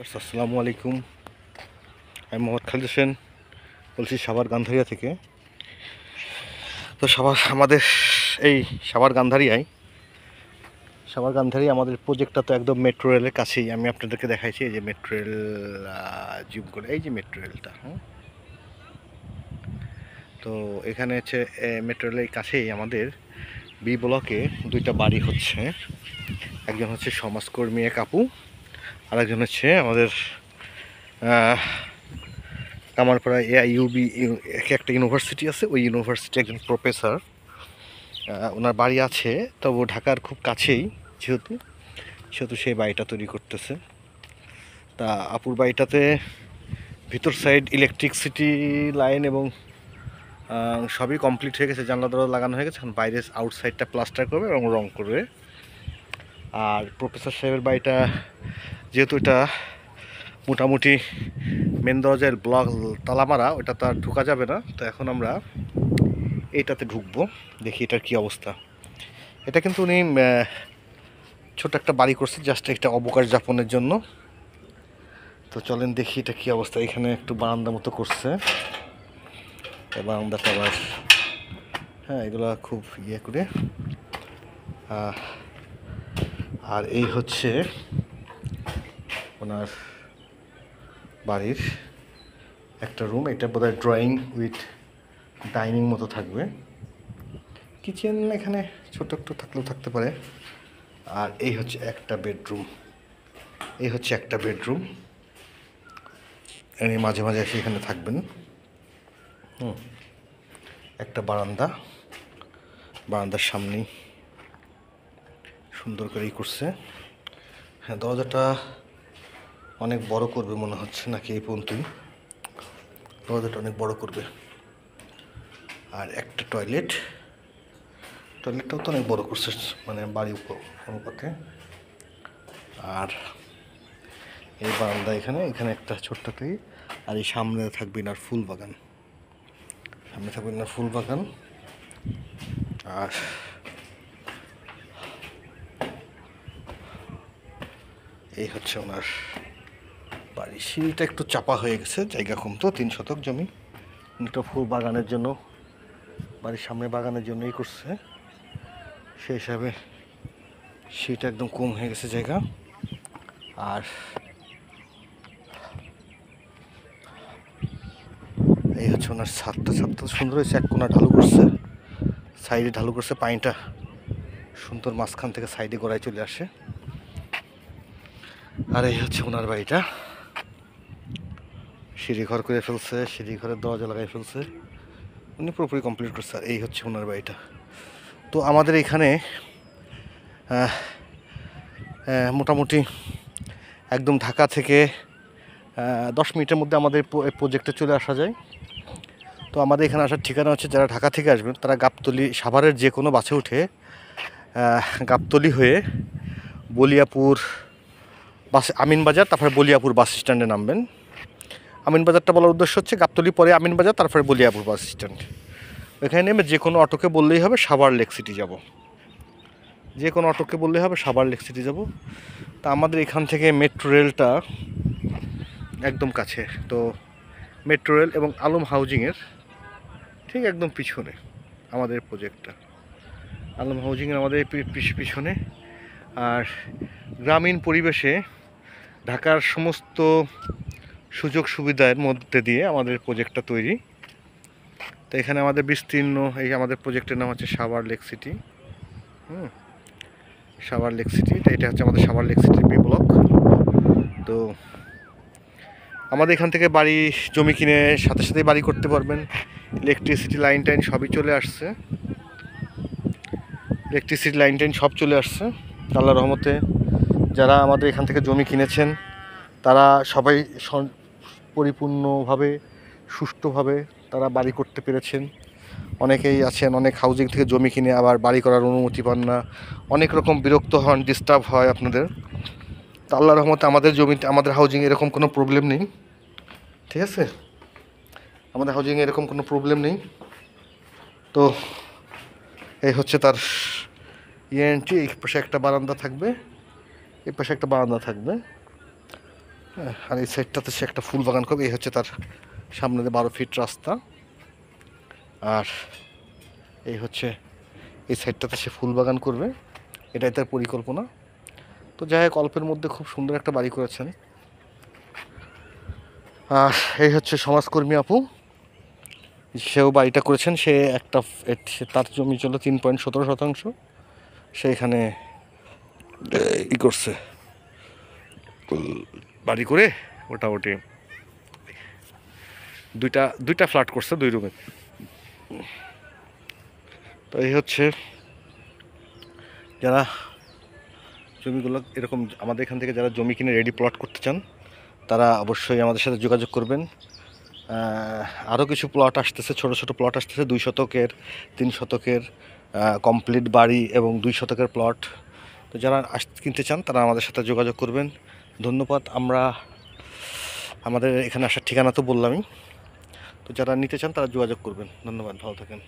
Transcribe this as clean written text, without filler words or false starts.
আসসালামু আলাইকুম। আমি মোহাম্মদ খালিদ হোসেন বলছি সাভার গান্ধারিয়া থেকে। তো আমাদের এই সাভার গান্ধারিয়া আমাদের প্রজেক্টটা তো একদম মেট্রো রেলের কাছেই। আমি আপনাদেরকে দেখাইছি এই যে মেট্রো রেল, জুম করে এই যে মেট্রো রেলটা। তো এখানে হচ্ছে মেট্রো রেলের কাছেই আমাদের বি ব্লকে দুইটা বাড়ি হচ্ছে। একজন হচ্ছে সমাজকর্মী এক আপু, আর একজন হচ্ছে আমাদের কামারপাড়া AIUB একটা ইউনিভার্সিটি আছে, ওই ইউনিভার্সিটি একজন প্রফেসর। ওনার বাড়ি আছে, তবু ঢাকার খুব কাছেই, যেহেতু সেহেতু সেই বাড়িটা তৈরি করতেছে। তা আপুর বাড়িটাতে ভিতর সাইড ইলেকট্রিসিটি লাইন এবং সবই কমপ্লিট হয়ে গেছে, জানলা দরজা লাগানো হয়ে গেছে। এখন বাইরে আউটসাইডটা প্লাস্টার করবে এবং রং করবে। আর প্রফেসর সাহেবের বাড়িটা যেহেতু এটা মোটামুটি মেন দরজার ব্লক তালা মারা, ওটা তো আর ঢোকা যাবে না। তো এখন আমরা এইটাতে ঢুকবো, দেখি এটার কি অবস্থা। এটা কিন্তু উনি ছোট একটা বাড়ি করছে জাস্ট একটা অবকাশ যাপনের জন্য। তো চলেন দেখি এটা কি অবস্থা। এখানে একটু বারান্দা মতো করছে, বারান্দাটা আবার এগুলা খুব করে। আর এই হচ্ছে ওনার বাড়ির একটা রুম। এটা বোধহয় ড্রয়িং উইথ ডাইনিং মতো থাকবে। কিচেন এখানে ছোট একটু থাকলেও থাকতে পারে। আর এই হচ্ছে একটা বেডরুম, এনে মাঝে মাঝে এসে এখানে থাকবেন। একটা বারান্দার সামনেই সুন্দর করেই করছে। দরজাটা অনেক বড় করবে মনে হচ্ছে, নাকি এই পর্যন্তই দরজাটা অনেক বড় করবে। আর একটা টয়লেটটাও তো অনেক বড় করছে, মানে বাড়ি অনুপাতে। আর এই বারান্দা এখানে একটা ছোট্টটাই। আর এই সামনে থাকবে ইনার ফুল বাগান, আর এই হচ্ছে ওনার বাড়ি। সিঁড়িটা একটু চাপা হয়ে গেছে, জায়গা কম তো, 3 শতক জমি। একটা ফুল বাগানের জন্য, বাড়ির সামনে বাগানের জন্যই করছে। সেই হিসাবে সিঁড়িটা একদম কম হয়ে গেছে জায়গা। আর এই হচ্ছে ওনার ছাদটা সুন্দর হয়েছে। এক কোণা ঢালু করছে, সাইডে ঢালু করছে, পানিটা সুন্দর মাঝখান থেকে সাইডে গড়ায় চলে আসে। আর এই হচ্ছে ওনার বাড়িটা, সিঁড়ি ঘর করে ফেলছে, সিঁড়ি ঘরের দরজা লাগাই ফেলছে, উনি পুরোপুরি কমপ্লিট করছে। আর এই হচ্ছে ওনার বাড়িটা। তো আমাদের এখানে মোটামুটি একদম ঢাকা থেকে 10 মিনিটের মধ্যে আমাদের প্রজেক্টে চলে আসা যায়। তো আমাদের এখানে আসার ঠিকানা হচ্ছে, যারা ঢাকা থেকে আসবেন তারা গাবতলী, সাভারের যে কোনো বাসে উঠে গাবতলী হয়ে বলিয়াপুর আমিনবাজার, তারপরে বলিয়াপুর বাস স্ট্যান্ডে নামবেন। আমিনবাজারটা বলার উদ্দেশ্য হচ্ছে গাবতলী, পরে আমিনবাজার, তারপরে বলিয়াপুর বাস স্ট্যান্ড। ওইখানে নেমে যে কোনো অটোকে বললেই হবে সাভার লেক সিটি যাব। তা আমাদের এখান থেকে মেট্রো রেলটা একদম কাছে। তো মেট্রো রেল এবং আলম হাউজিংয়ের ঠিক একদম পিছনে আমাদের প্রজেক্টটা, আলম হাউজিংয়ের আমাদের পিছনে। আর গ্রামীণ পরিবেশে ঢাকার সমস্ত সুযোগ সুবিধার মধ্যে দিয়ে আমাদের প্রজেক্টটা তৈরি। তো এখানে আমাদের বিস্তীর্ণ, এই আমাদের প্রজেক্টের নাম হচ্ছে Savar lake city. Savar lake city, এটা হচ্ছে আমাদের সাভার লেক সিটির বি ব্লক। তো আমাদের এখান থেকে বাড়ি জমি কিনে সাথে সাথেই বাড়ি করতে পারবেন। ইলেকট্রিসিটি লাইন টাইন সবই চলে আসছে, সব চলে আসছে আল্লাহর রহমতে। যারা আমাদের এখান থেকে জমি কিনেছেন তারা সবাই পরিপূর্ণভাবে, সুষ্ঠুভাবে তারা বাড়ি করতে পেরেছেন। অনেকেই আছেন অনেক হাউজিং থেকে জমি কিনে আবার বাড়ি করার অনুমতি পান না, অনেক রকম বিরক্ত হন, ডিস্টার্ব হয় আপনাদের। তো আল্লাহর রহমতে আমাদের জমিতে, আমাদের হাউজিং এরকম কোনো প্রবলেম নেই। ঠিক আছে, আমাদের হাউজিংয়ে এরকম কোনো প্রবলেম নেই। তো এই হচ্ছে তার এন্ট্রি। এই পাশে একটা বারান্দা থাকবে, এই পাশে একটা বারান্দা থাকবে। আর এই সাইডটাতে সে একটা ফুল বাগান করবে, এই হচ্ছে তার সামনে 12 ফিট রাস্তা। আর এই হচ্ছে এই সাইডটাতে সে ফুল বাগান করবে, এটাই তার পরিকল্পনা। তো যাই হোক, অল্পের মধ্যে খুব সুন্দর একটা বাড়ি করেছেন। আর এই হচ্ছে সমাজকর্মী আপু, সেও বাড়িটা করেছেন। সে একটা তার জমি ছিল 3.17 শতাংশ, সে এখানে ই করছে, বাড়ি করে মোটামুটি দুইটা ফ্ল্যাট করছে 2 রুমে। তো এই হচ্ছে, যারা জমিগুলো এরকম আমাদের এখান থেকে যারা জমি কিনে রেডি প্লট করতে চান, তারা অবশ্যই আমাদের সাথে যোগাযোগ করবেন। আরও কিছু প্লট আসতেছে, ছোট ছোট প্লট আসতেছে, 2 শতকের 3 শতকের কমপ্লিট বাড়ি এবং 2 শতকের প্লট। তো যারা কিনতে চান তারা আমাদের সাথে যোগাযোগ করবেন। ধন্যবাদ। আমাদের এখানে আসার ঠিকানা তো বললামই। তো যারা নিতে চান তারা যোগাযোগ করবেন। ধন্যবাদ, ভালো থাকেন।